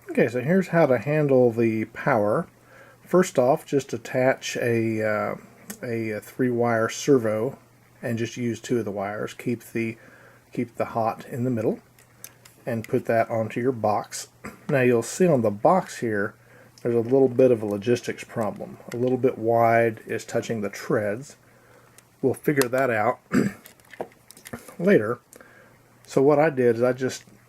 Okay, so here's how to handle the power. First off, just attach a 3-wire servo and just use 2 of the wires. Keep the hot in the middle and put that onto your box. Now you'll see on the box here there's a little bit of a logistics problem. A little bit wide is touching the treads. We'll figure that out later. So what I did is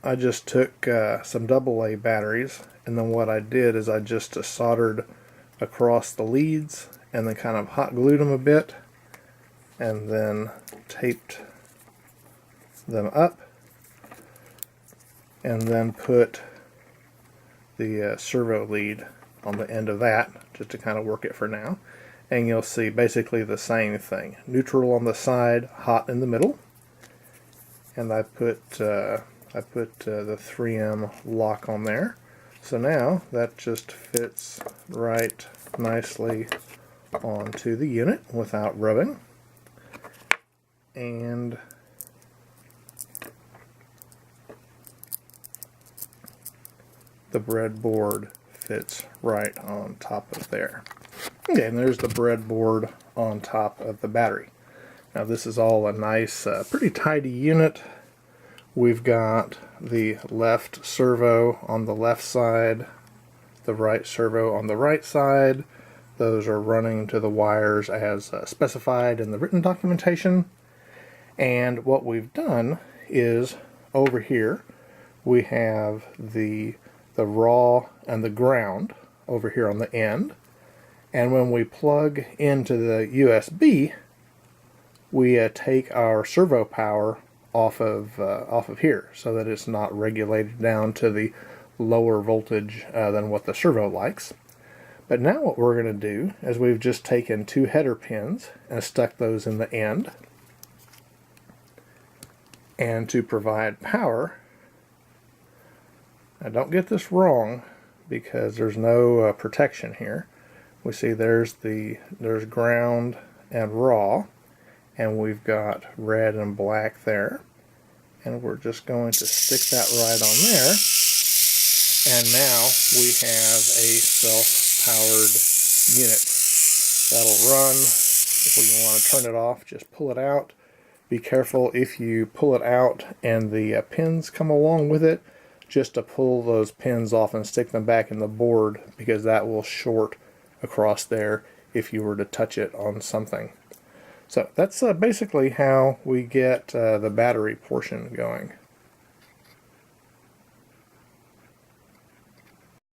I just took some AA batteries, and then what I did is I just soldered across the leads and then kind of hot glued them a bit and then taped them up and then put the servo lead on the end of that just to kind of work it for now. And you'll see basically the same thing. Neutral on the side, hot in the middle. And I put the 3M lock on there. So now that just fits right nicely onto the unit without rubbing. And the breadboard fits right on top of there. Okay, and there's the breadboard on top of the battery. Now this is all a nice, pretty tidy unit. We've got the left servo on the left side, the right servo on the right side. Those are running to the wires as specified in the written documentation. And what we've done is over here we have the raw and the ground over here on the end. And when we plug into the USB, we take our servo power off of here so that it's not regulated down to the lower voltage than what the servo likes. But now what we're going to do is we've just taken 2 header pins and stuck those in the end. And to provide power, now don't get this wrong because there's no protection here. We see there's ground and raw, and we've got red and black there, and we're just going to stick that right on there, and now we have a self-powered unit that'll run. If we want to turn it off, just pull it out. Be careful if you pull it out and the pins come along with it, just to pull those pins off and stick them back in the board, because that will short across there if you were to touch it on something. So that's basically how we get the battery portion going.